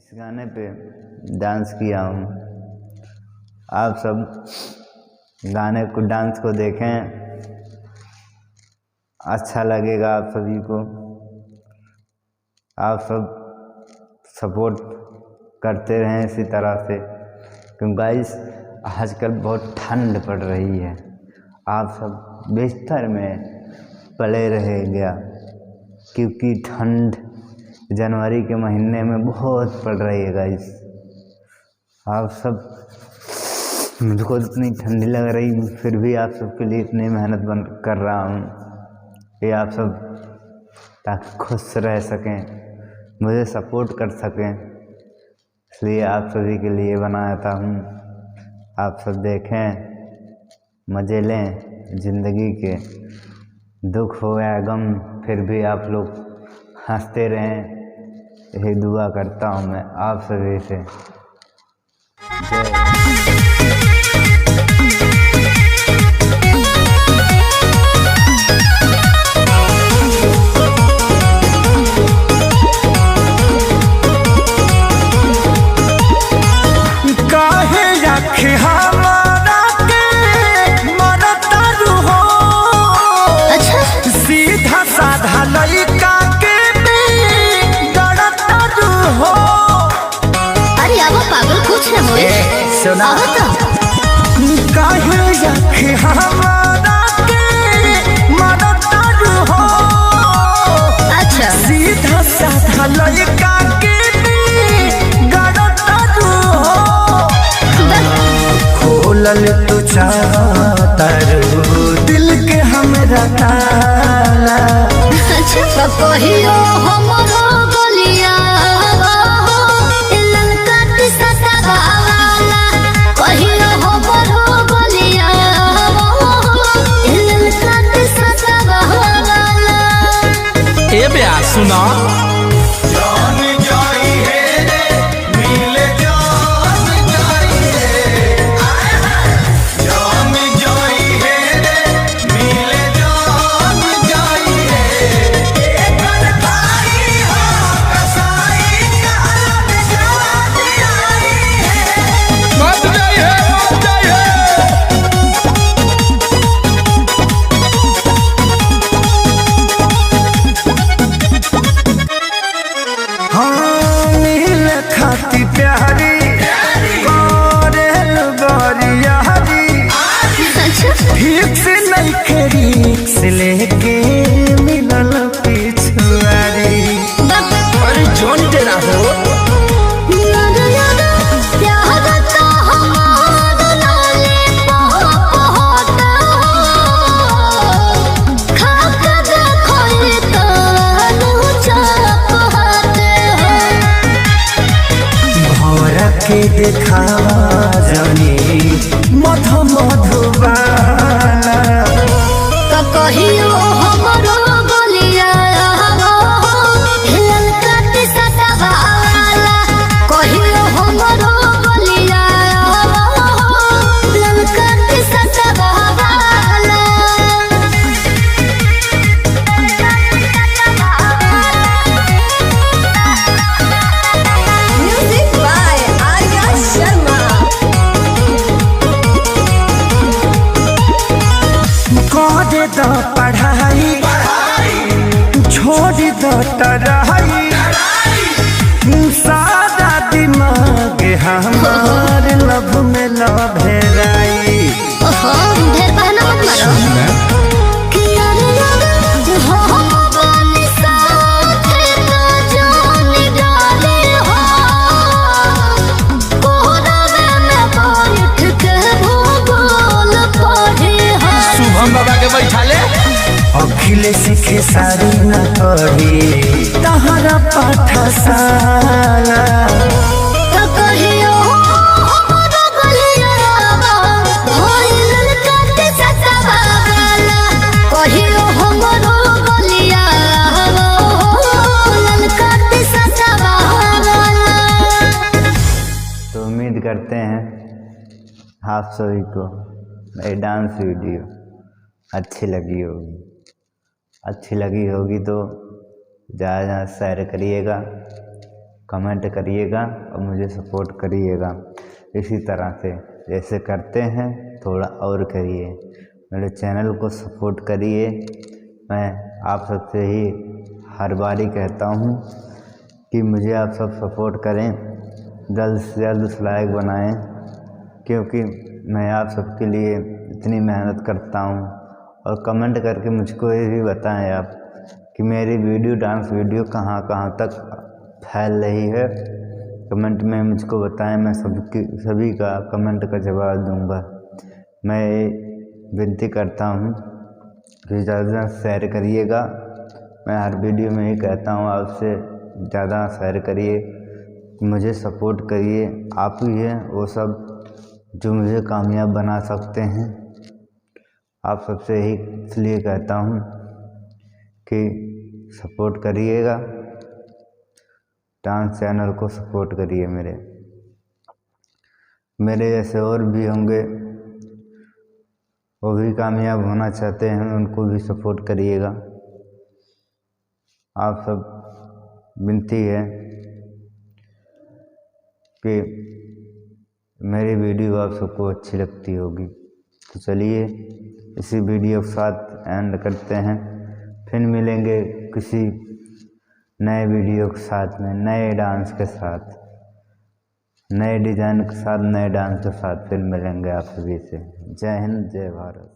इस गाने पे डांस किया हूँ। आप सब गाने को डांस को देखें, अच्छा लगेगा आप सभी को। आप सब सपोर्ट करते रहें इसी तरह से, क्योंकि गाइस आजकल बहुत ठंड पड़ रही है। आप सब बिस्तर में पड़े रहेगा, क्योंकि ठंड जनवरी के महीने में बहुत पड़ रही है गाइस। आप सब, मुझको इतनी ठंडी लग रही, फिर भी आप सबके लिए इतनी मेहनत कर रहा हूँ कि आप सब ताकि खुश रह सकें, मुझे सपोर्ट कर सकें, इसलिए आप सभी के लिए बनाया था हूँ। आप सब देखें, मज़े लें ज़िंदगी के। दुख हो या गम, फिर भी आप लोग हंसते रहें, यही दुआ करता हूँ मैं आप सभी से। काहे रखे हमारा के मरता रूहो, अच्छा सीधा साधा लइका के भी डरता रूहो। अरे अब पागल कुछ न मोए सुना अब तो काहे रखे हमारा के मरता रूहो, अच्छा सीधा साधा लइका के भी डरता रूहो। खोलल तू चाहता दिल के हमरा ताला, अच्छा कहियो हमरो गलिया ललका टिसता वाला, कहियो हमरो गलिया ललका टिसता वाला। ए बेआ सुना खाती प्यारी करेल बरियारी, ठीक से नहीं खरी से लेके मिलल पिछुआरी। अरे जोन तेरा हो के देखावा जानी मधु मधुबाला, तो कहियो हमरो गलिया ललका टिसता वाला, कहियो हमरो गलिया ललका टिसता वाला। Music by Arya Sharma. करे द पढ़ाई छोड़ द तराई, सादा दिमाग हमार लभ में लभेराई। ओहो ढेर बहाना मत मारो कि अरे हो बनी साथे तो जानी डाले हो, कोहरावे में बैठ के भूगोल पढ़े हो। शुभम बाबा के बैठा ले, अखिलेश के सारी न पढ़ी तहरा पाठशाला। तो कहियो हमरो गलिया ललका टिसता वाला, कहियो हमरो गलिया ललका टिसता वाला। तो उम्मीद करते हैं आप सभी को मेरी डांस वीडियो अच्छी लगी होगी। अच्छी लगी होगी तो ज़्यादा शेयर करिएगा, कमेंट करिएगा और मुझे सपोर्ट करिएगा। इसी तरह से जैसे करते हैं थोड़ा और करिए, मेरे चैनल को सपोर्ट करिए। मैं आप सबसे ही हर बारी कहता हूँ कि मुझे आप सब सपोर्ट करें, जल्द से जल्द उस लायक बनाएं, क्योंकि मैं आप सबके लिए इतनी मेहनत करता हूँ। और कमेंट करके मुझको ये भी बताएं आप कि मेरी वीडियो डांस वीडियो कहाँ कहाँ तक फैल रही है। कमेंट में मुझको बताएं, मैं सभी का कमेंट का जवाब दूंगा। मैं विनती करता हूँ कि ज़्यादा से ज़्यादा शेयर करिएगा। मैं हर वीडियो में ही कहता हूँ आपसे ज़्यादा शेयर करिए, मुझे सपोर्ट करिए। आप ही हैं वो सब जो मुझे कामयाब बना सकते हैं। आप सबसे ही इसलिए कहता हूँ कि सपोर्ट करिएगा, डांस चैनल को सपोर्ट करिए। मेरे जैसे और भी होंगे, वो भी कामयाब होना चाहते हैं, उनको भी सपोर्ट करिएगा। आप सब विनती है कि मेरी वीडियो आप सबको अच्छी लगती होगी। तो चलिए इसी वीडियो के साथ एंड करते हैं, फिर मिलेंगे किसी नए वीडियो के साथ में, नए डांस के साथ, नए डिज़ाइन के साथ, नए डांस के साथ फिर मिलेंगे आप सभी से। जय हिंद, जय भारत।